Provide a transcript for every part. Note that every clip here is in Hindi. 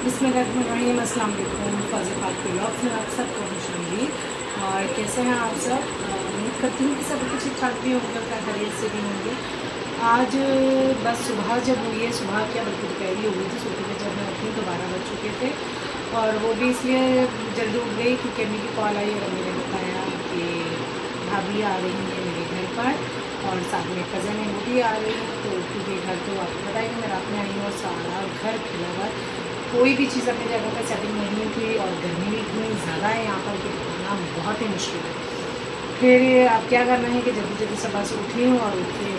बिस्मिल्लाहिर्रहमानिर्रहीम, अस्सलाम वालेकुम। फ़ाज़िल पाक व्लॉग्स में आप सबको खुशामदीद। और कैसे हैं आप सब? उम्मीद करती हूँ कि सब कुछ ठीक ठाक भी होंगे और खैरियत से भी होंगे। आज बस सुबह जब हुई है, सुबह क्या बल्कि दोपहरी हो गई थी, सोते हुए जब मैं उठी तो 12 बज चुके थे। और वो भी इसलिए जल्दी उठ गई क्योंकि अम्मी की कॉल आई और अम्मी ने बताया कि भाभी आ रही है मेरे घर पर और साथ में कज़न है वो भी आ रही है। तो क्योंकि घर तो आपको पता है कि मैं रात में आई हूँ और सारा घर खुला हुआ, कोई भी चीज़ अपनी जगह पर सेटिंग नहीं थी और गर्मी भी इतनी ज़्यादा है यहाँ पर कि खाना बहुत ही मुश्किल है। फिर अब क्या करना है कि जल्दी जल्दी सुबह से उठी हूँ और उठ के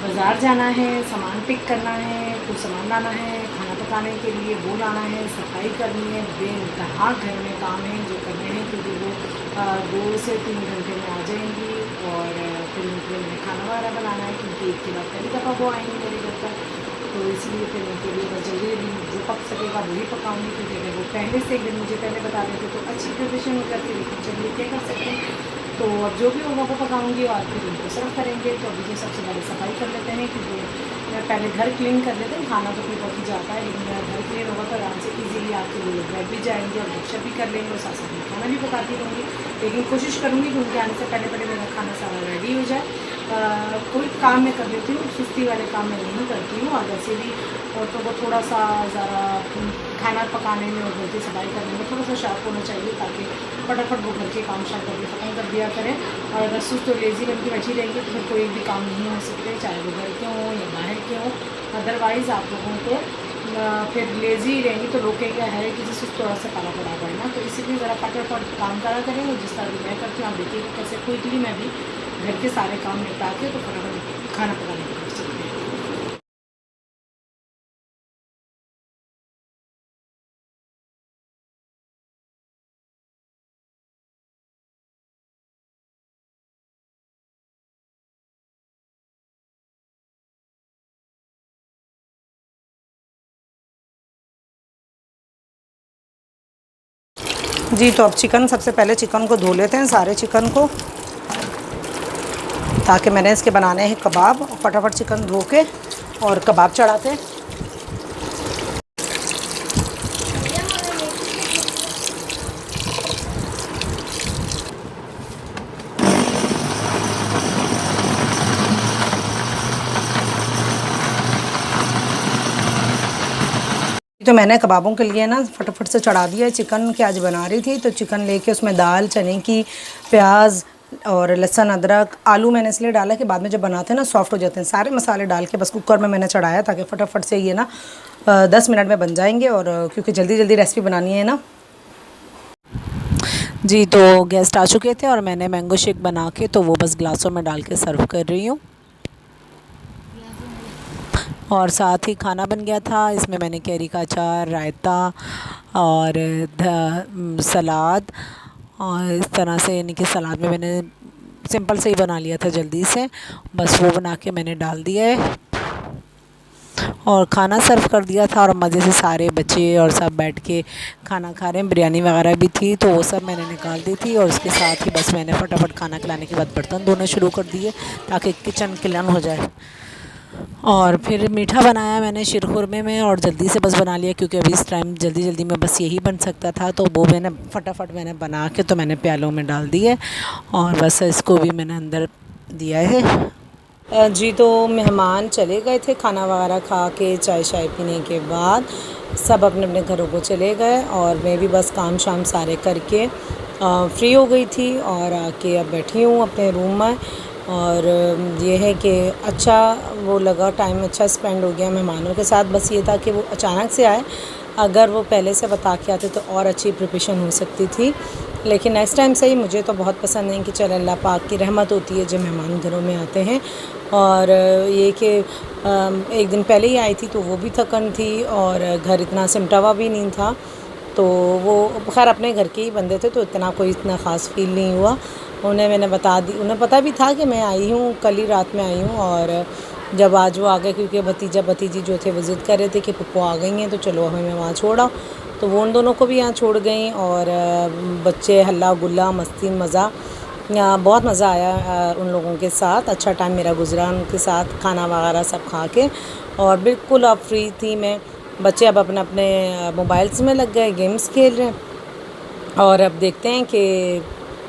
बाज़ार जाना है, सामान पिक करना है, कुछ सामान लाना है खाना पकाने के लिए, वो लाना है, सफाई करनी है, बेइंतहा घर में काम है जो करने हैं क्योंकि वो 2 से 3 घंटे में आ जाएंगी। और फिर उनके लिए खाना वगैरह बनाना है क्योंकि एक के बाद पहली दफ़ा वो आएंगी मेरे घर पर, तो इसलिए फिर उनके लिए बस जल्दी जल्दी जो पक सकेगा वही पकाऊंगी क्योंकि अगर वो पहले से एक दिन मुझे पहले बता देते तो अच्छी प्रिपरेशन हो जाती, लेकिन चलिए क्या कर सकते हैं। तो अब जो भी होगा वो पकाऊंगी और फिर उनको सर्व करेंगे। तो अभी जो सबसे पहले सफाई कर लेते हैं क्योंकि पहले घर क्लीन कर लेते हैं, खाना तो फिर बहुत ही जाता है लेकिन मेरा घर क्लीन होगा तो आराम से इजीली आपके लिए बैठ भी जाएंगे और गपशप भी कर लेंगे और साथ साथ में खाना भी पकाती रहूँगी। लेकिन कोशिश करूँगी कि उनके आने से पहले पहले मेरा खाना सारा रेडी हो जाए। कोई काम मैं कर लेती हूँ, सुस्ती वाले काम मैं नहीं करती हूँ। और वैसे भी औरतों को थोड़ा सा ज़रा खाना पकाने में और घर की सफाई करने में थोड़ा सा शार्प होना चाहिए ताकि फटाफट वो घर के काम शार्प करके ख़त्म कर दिया करें। और अगर सुस्त और लेज़ी बन के बैठी रहेंगी तो फिर कोई भी काम नहीं हो सकते, चाहे वो घर के हों या बाहर के हों। अदरवाइज़ आप लोगों को फिर लेज़ी रहेंगी तो लोग क्या है कि जिस थोड़ा सा काला पड़ा हुआ है ना, तो इसीलिए ज़रा फटाफट काम करा करें। जिस तरह भी मैं करती हूँ आप देखिए कैसे क्विकली मैं भी घर के सारे काम निपटा के तो फटाफट खाना पकाने की कर सकते हैं। जी तो अब चिकन, सबसे पहले चिकन को धो लेते हैं, सारे चिकन को, ताकि मैंने इसके बनाने हैं कबाब। फटाफट चिकन धो के और कबाब चढ़ाते हैं। तो मैंने कबाबों के लिए ना फटाफट से चढ़ा दिया है। चिकन की आज बना रही थी तो चिकन लेके उसमें दाल, चने की, प्याज और लहसुन, अदरक, आलू मैंने इसलिए डाला कि बाद में जब बनाते हैं ना सॉफ्ट हो जाते हैं। सारे मसाले डाल के बस कुकर में मैंने चढ़ाया ताकि फटाफट से ये ना 10 मिनट में बन जाएंगे। और क्योंकि जल्दी जल्दी रेसिपी बनानी है ना। जी तो गेस्ट आ चुके थे और मैंने मैंगो शेक बना के तो वो बस ग्लासों में डाल के सर्व कर रही हूँ। और साथ ही खाना बन गया था, इसमें मैंने कैरी का अचार, रायता और सलाद, और इस तरह से यानी कि सलाद में मैंने सिंपल से ही बना लिया था जल्दी से, बस वो बना के मैंने डाल दिया है और खाना सर्व कर दिया था। और मज़े से सारे बच्चे और सब बैठ के खाना खा रहे हैं। बिरयानी वगैरह भी थी तो वो सब मैंने निकाल दी थी और उसके साथ ही बस मैंने फटाफट खाना खिलाने के बाद बर्तन धोने शुरू कर दिए ताकि किचन क्लीन हो जाए। और फिर मीठा बनाया मैंने शीरखुरमे में और जल्दी से बस बना लिया क्योंकि अभी इस टाइम जल्दी जल्दी में बस यही बन सकता था, तो वो मैंने फटाफट मैंने बना के तो मैंने प्यालों में डाल दिए और बस इसको भी मैंने अंदर दिया है। जी तो मेहमान चले गए थे, खाना वगैरह खा के चाय शाय पीने के बाद सब अपने अपने घरों को चले गए और मैं भी बस काम शाम सारे करके फ्री हो गई थी और आके अब बैठी हूँ अपने रूम में। और ये है कि अच्छा वो लगा, टाइम अच्छा स्पेंड हो गया मेहमानों के साथ। बस ये था कि वो अचानक से आए, अगर वो पहले से बता के आते तो और अच्छी प्रिपरेशन हो सकती थी, लेकिन नेक्स्ट टाइम से ही मुझे तो बहुत पसंद नहीं कि चल अल्लाह पाक की रहमत होती है जब मेहमान घरों में आते हैं। और ये कि एक दिन पहले ही आई थी तो वो भी थकन थी और घर इतना सिमटा हुआ भी नहीं था, तो वो खैर अपने घर के ही बंदे थे तो इतना कोई इतना ख़ास फील नहीं हुआ। मैंने बता दी, उन्हें पता भी था कि मैं आई हूँ, कल ही रात में आई हूँ। और जब आज वो आ गए क्योंकि भतीजा भतीजी जो थे वो ज़िद कर रहे थे कि पप्पू आ गई हैं तो चलो हमें वहाँ छोड़ आओ, तो वो उन दोनों को भी यहाँ छोड़ गई। और बच्चे हल्ला गुल्ला मस्ती मज़ा, बहुत मज़ा आया उन लोगों के साथ। अच्छा टाइम मेरा गुजरा उनके साथ, खाना वगैरह सब खा के और बिल्कुल अब फ्री थी मैं बच्चे अब अपने अपने मोबाइल्स में लग गए, गेम्स खेल रहे हैं। और अब देखते हैं कि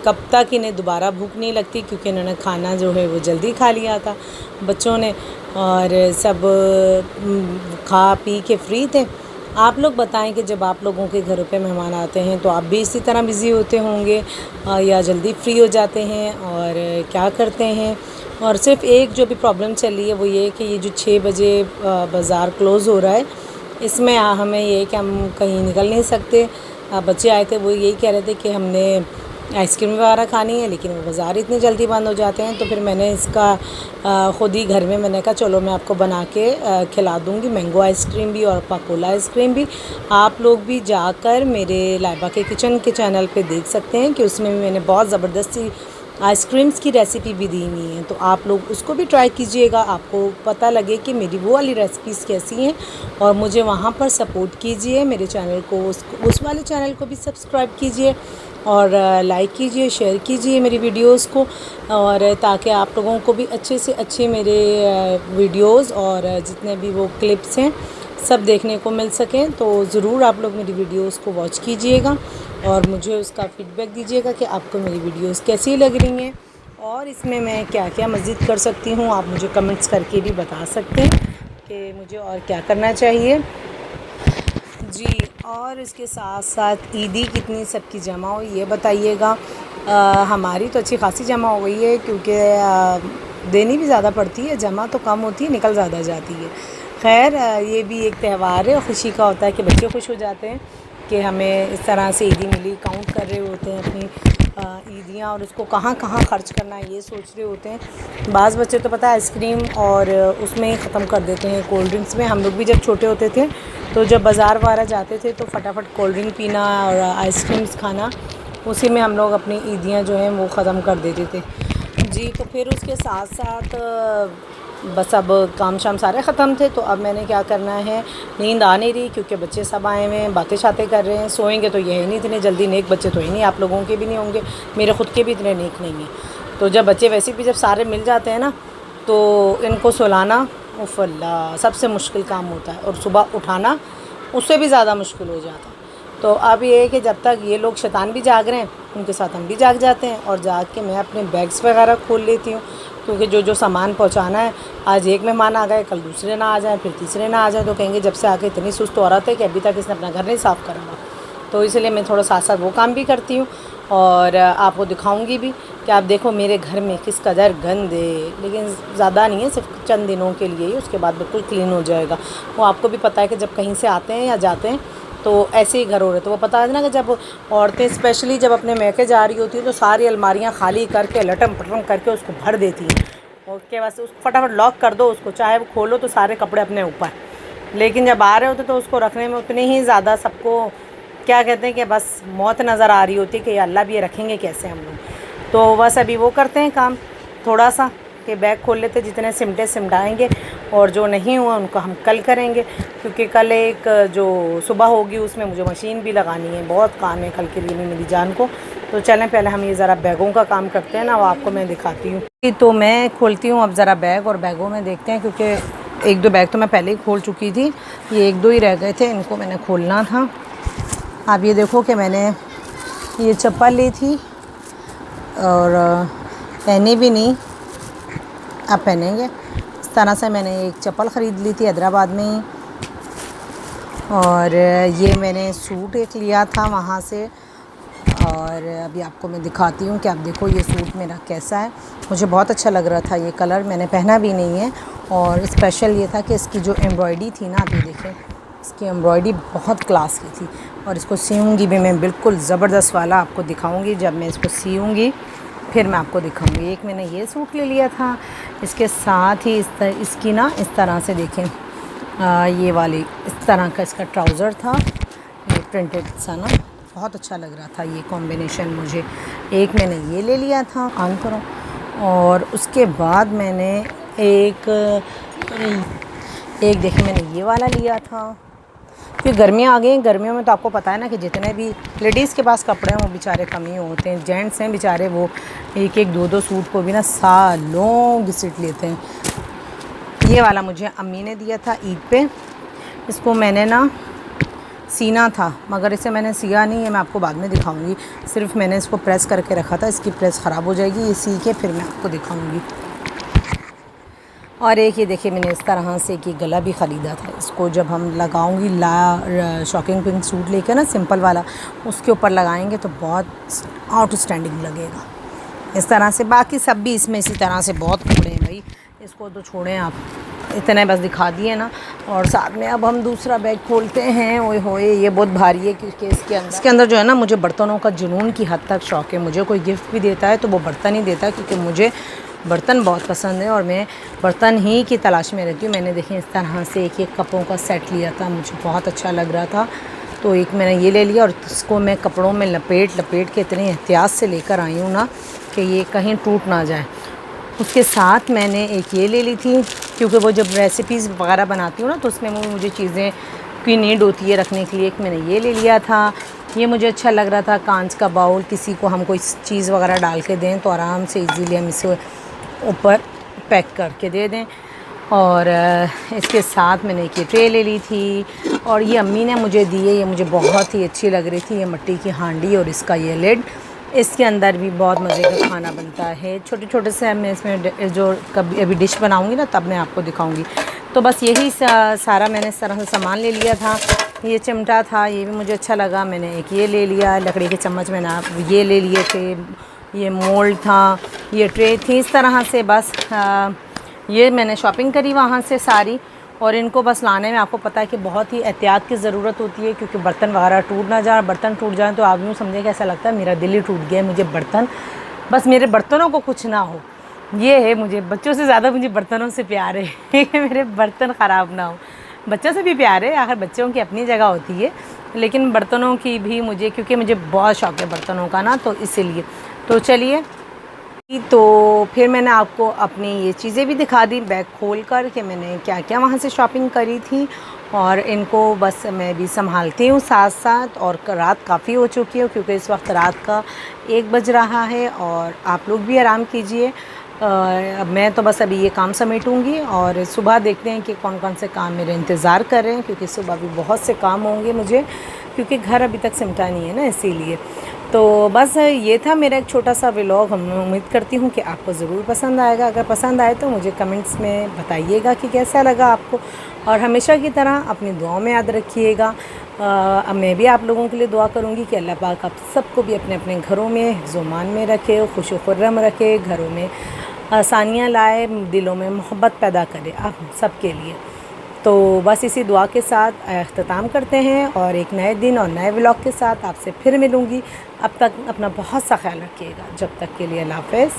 कब तक इन्हें दोबारा भूख नहीं लगती, क्योंकि इन्होंने खाना जो है वो जल्दी खा लिया था बच्चों ने, और सब खा पी के फ्री थे। आप लोग बताएं कि जब आप लोगों के घरों पे मेहमान आते हैं तो आप भी इसी तरह बिज़ी होते होंगे या जल्दी फ्री हो जाते हैं, और क्या करते हैं। और सिर्फ एक जो भी प्रॉब्लम चल रही है वो ये कि ये जो 6 बजे बाज़ार क्लोज़ हो रहा है, इसमें हमें ये है कि हम कहीं निकल नहीं सकते। बच्चे आए थे, वो यही कह रहे थे कि हमने आइसक्रीम वगैरह खानी है, लेकिन वो बाज़ार इतनी जल्दी बंद हो जाते हैं। तो फिर मैंने इसका ख़ुद ही घर में मैंने कहा चलो मैं आपको बना के खिला दूँगी, मैंगो आइसक्रीम भी और पाकोला आइसक्रीम भी। आप लोग भी जाकर मेरे लाइबा के किचन के चैनल पे देख सकते हैं कि उसमें भी मैंने बहुत ज़बरदस्ती आइसक्रीम्स की रेसिपी भी दी हुई है, तो आप लोग उसको भी ट्राई कीजिएगा, आपको पता लगे कि मेरी वो वाली रेसिपीज़ कैसी हैं। और मुझे वहाँ पर सपोर्ट कीजिए, मेरे चैनल को उस वाले चैनल को भी सब्सक्राइब कीजिए, और लाइक कीजिए, शेयर कीजिए मेरी वीडियोस को, और ताकि आप लोगों को भी अच्छे से अच्छे मेरे वीडियोस और जितने भी वो क्लिप्स हैं सब देखने को मिल सकें। तो ज़रूर आप लोग मेरी वीडियोस को वॉच कीजिएगा और मुझे उसका फ़ीडबैक दीजिएगा कि आपको मेरी वीडियोस कैसी लग रही हैं, और इसमें मैं क्या क्या मज़ीद कर सकती हूँ। आप मुझे कमेंट्स करके भी बता सकते हैं कि मुझे और क्या करना चाहिए जी। और इसके साथ साथ ईदी कितनी सबकी जमा हुई ये बताइएगा। हमारी तो अच्छी खासी जमा हो गई है, क्योंकि देनी भी ज़्यादा पड़ती है, जमा तो कम होती है, निकल ज़्यादा जाती है। खैर ये भी एक त्यौहार है, खुशी का होता है कि बच्चे खुश हो जाते हैं कि हमें इस तरह से ईदी मिली। काउंट कर रहे होते हैं अपनी ईदियाँ, और उसको कहाँ कहाँ ख़र्च करना है ये सोच रहे होते हैं। बाज़ बच्चे तो पता है आइसक्रीम और उसमें ही ख़त्म कर देते हैं, कोल्ड ड्रिंक्स में। हम लोग भी जब छोटे होते थे तो जब बाज़ार वगैरह जाते थे तो फटाफट कोल्ड ड्रिंक पीना और आइसक्रीम्स खाना, उसी में हम लोग अपनी ईदियाँ जो हैं वो ख़त्म कर देते थे जी। तो फिर उसके साथ साथ बस अब काम शाम सारे ख़त्म थे, तो अब मैंने क्या करना है, नींद आ नहीं रही क्योंकि बच्चे सब आए हुए हैं, बातें शातें कर रहे हैं। सोएंगे तो ये है नहीं, इतने जल्दी नेक बच्चे तो ही नहीं, आप लोगों के भी नहीं होंगे, मेरे ख़ुद के भी इतने नेक नहीं हैं। तो जब बच्चे वैसे भी जब सारे मिल जाते हैं ना, तो इनको सुलाना उफ़ अल्लाह सबसे मुश्किल काम होता है, और सुबह उठाना उससे भी ज़्यादा मुश्किल हो जाता है। तो अब ये है कि जब तक ये लोग शैतान भी जाग रहे हैं, उनके साथ हम भी जाग जाते हैं, और जाग के मैं अपने बैग्स वगैरह खोल लेती हूँ, क्योंकि जो जो सामान पहुँचाना है, आज एक मेहमान आ गए, कल दूसरे ना आ जाएँ, फिर तीसरे ना आ जाएँ, तो कहेंगे जब से आके इतनी सुस्त औरत है कि अभी तक इसने अपना घर नहीं साफ़ करा। तो इसलिए मैं थोड़ा साथ साथ वो काम भी करती हूँ, और आपको दिखाऊंगी भी कि आप देखो मेरे घर में किस कदर गंद है। लेकिन ज़्यादा नहीं है, सिर्फ चंद दिनों के लिए ही, उसके बाद बिल्कुल क्लीन हो जाएगा। वो आपको भी पता है कि जब कहीं से आते हैं या जाते हैं तो ऐसे ही घर हो रहे, तो वो पता है ना कि जब औरतें स्पेशली जब अपने मैके जा रही होती है तो सारी अलमारियाँ खाली करके लटम पटम करके उसको भर देती हैं, और उसके बाद से उसको फटाफट लॉक कर दो, उसको चाहे वो खोलो तो सारे कपड़े अपने ऊपर। लेकिन जब आ रहे होते तो उसको रखने में उतने ही ज़्यादा सबको क्या कहते हैं कि बस मौत नज़र आ रही होती है कि अल्लाह भी ये रखेंगे कैसे हम लोग। तो बस अभी वो करते हैं काम थोड़ा सा कि बैग खोल लेते, जितने सिमटे सिमटाएंगे, और जो नहीं हुआ उनको हम कल करेंगे, क्योंकि कल एक जो सुबह होगी उसमें मुझे मशीन भी लगानी है, बहुत काम है कल के लिए मेरी जान को। तो चलें पहले हम ये ज़रा बैगों का काम करते हैं ना, वो आपको मैं दिखाती हूँ। तो मैं खोलती हूँ अब ज़रा बैग, और बैगों में देखते हैं, क्योंकि एक दो बैग तो मैं पहले ही खोल चुकी थी, ये एक दो ही रह गए थे, इनको मैंने खोलना था। आप ये देखो कि मैंने ये चप्पल ली थी और पहनी भी नहीं, अब पहनेंगे। इस तरह से मैंने एक चप्पल ख़रीद ली थी हैदराबाद में ही, और ये मैंने सूट एक लिया था वहाँ से, और अभी आपको मैं दिखाती हूँ कि आप देखो ये सूट मेरा कैसा है। मुझे बहुत अच्छा लग रहा था ये कलर, मैंने पहना भी नहीं है, और स्पेशल ये था कि इसकी जो एम्ब्रॉयडरी थी ना, आप ये देखें इसकी एम्ब्रॉयडरी बहुत क्लास की थी। और इसको सीऊँगी भी मैं बिल्कुल ज़बरदस्त वाला, आपको दिखाऊँगी जब मैं इसको सीऊँगी फिर मैं आपको दिखाऊंगी। एक मैंने ये सूट ले लिया था, इसके साथ ही इसकी ना इस तरह से देखें ये वाली इस तरह का इसका ट्राउज़र था, ये प्रिंटेड सा ना, बहुत अच्छा लग रहा था ये कॉम्बिनेशन मुझे। एक मैंने ये ले लिया था, ऑन करो, और उसके बाद मैंने एक देखिए मैंने ये वाला लिया था। फिर गर्मियाँ आ गई, गर्मियों में तो आपको पता है ना कि जितने भी लेडीज़ के पास कपड़े हैं वो बेचारे कम ही होते हैं, जेंट्स हैं बेचारे वो एक एक दो दो सूट को भी ना सालों घिसट लेते हैं। ये वाला मुझे अम्मी ने दिया था ईद पे, इसको मैंने ना सीना था, मगर इसे मैंने सिया नहीं है, मैं आपको बाद में दिखाऊंगी। सिर्फ मैंने इसको प्रेस करके रखा था, इसकी प्रेस ख़राब हो जाएगी, ये सी के फिर मैं आपको दिखाऊंगी। और एक ये देखिए मैंने इस तरह से कि गला भी ख़रीदा था, इसको जब हम लगाऊंगी शॉकिंग पिंक सूट लेकर ना सिंपल वाला, उसके ऊपर लगाएंगे तो बहुत आउटस्टैंडिंग लगेगा इस तरह से। बाकी सब भी इसमें इसी तरह से बहुत कपड़े हैं भाई, इसको तो छोड़ें आप, इतने बस दिखा दिए ना। और साथ में अब हम दूसरा बैग खोलते हैं। ओए होए ये बहुत भारी है, क्योंकि इसके अंदर जो है ना, मुझे बर्तनों का जुनून की हद तक शौक़ है। मुझे कोई गिफ्ट भी देता है तो वो बर्तन ही देता है, क्योंकि मुझे बर्तन बहुत पसंद है और मैं बर्तन ही की तलाश में रहती हूँ। मैंने देखें इस तरह से एक कपों का सेट लिया था, मुझे बहुत अच्छा लग रहा था, तो एक मैंने ये ले लिया और इसको मैं कपड़ों में लपेट के इतनी एहतियात से लेकर आई हूँ ना कि ये कहीं टूट ना जाए। उसके साथ मैंने एक ये ले ली थी, क्योंकि वो जब रेसिपीज़ वगैरह बनाती हूँ ना तो उसमें मुझे चीज़ें की नीड होती है रखने के लिए। एक मैंने ये ले लिया था, ये मुझे अच्छा लग रहा था, कांच का बाउल, किसी को हम कोई चीज़ वगैरह डाल के दें तो आराम से इजीली हम इसे ऊपर पैक करके दे दें। और इसके साथ मैंने एक ये ट्रे ले ली थी, और ये अम्मी ने मुझे दी है, ये मुझे बहुत ही अच्छी लग रही थी। ये मिट्टी की हांडी और इसका ये लिड, इसके अंदर भी बहुत मज़े का खाना बनता है। छोटे छोटे से मैं इसमें जो कभी अभी डिश बनाऊंगी ना तब मैं आपको दिखाऊंगी। तो बस यही सारा मैंने इस तरह से सामान ले लिया था। ये चिमटा था, ये भी मुझे अच्छा लगा, मैंने एक ये ले लिया। लकड़ी के चम्मच मैंने ये ले लिए थे, ये मोल्ड था, ये ट्रे थी। इस तरह से बस ये मैंने शॉपिंग करी वहाँ से सारी। और इनको बस लाने में आपको पता है कि बहुत ही एहतियात की ज़रूरत होती है, क्योंकि बर्तन वगैरह टूट ना जाए। बर्तन टूट जाए तो आप यूँ समझे कि ऐसा लगता है मेरा दिल ही टूट गया, मुझे बर्तन, बस मेरे बर्तनों को कुछ ना हो, ये है। मुझे बच्चों से ज़्यादा मुझे बर्तनों से प्यार है कि मेरे बर्तन ख़राब ना हो। बच्चों से भी प्यार है, आखिर बच्चों की अपनी जगह होती है, लेकिन बर्तनों की भी मुझे, क्योंकि मुझे बहुत शौक़ है बर्तनों का ना, तो इसीलिए। तो चलिए, तो फिर मैंने आपको अपनी ये चीज़ें भी दिखा दी बैग खोल कर कि मैंने क्या क्या वहाँ से शॉपिंग करी थी। और इनको बस मैं भी संभालती हूँ साथ साथ। और रात काफ़ी हो चुकी है, क्योंकि इस वक्त रात का 1 बज रहा है, और आप लोग भी आराम कीजिए। अब मैं तो बस अभी ये काम समेटूँगी, और सुबह देखते हैं कि कौन कौन से काम मेरे इंतज़ार कर रहे हैं, क्योंकि सुबह भी बहुत से काम होंगे मुझे, क्योंकि घर अभी तक सिमटा नहीं है ना, इसीलिए। तो बस ये था मेरा एक छोटा सा व्लॉग। मैं उम्मीद करती हूँ कि आपको ज़रूर पसंद आएगा। अगर पसंद आए तो मुझे कमेंट्स में बताइएगा कि कैसा लगा आपको, और हमेशा की तरह अपनी दुआओं में याद रखिएगा। मैं भी आप लोगों के लिए दुआ करूँगी कि अल्लाह पाक आप सबको भी अपने अपने घरों में हिफ्ज़-ओ-मान में रखे, खुश व खुर्रम रखे, घरों में आसानियाँ लाए, दिलों में मोहब्बत पैदा करे आप सबके लिए। तो बस इसी दुआ के साथ अख्ताम करते हैं, और एक नए दिन और नए व्लॉग के साथ आपसे फिर मिलूँगी। अब तक अपना बहुत सा ख्याल रखिएगा। जब तक के लिए अल्लाह हाफ़िज़।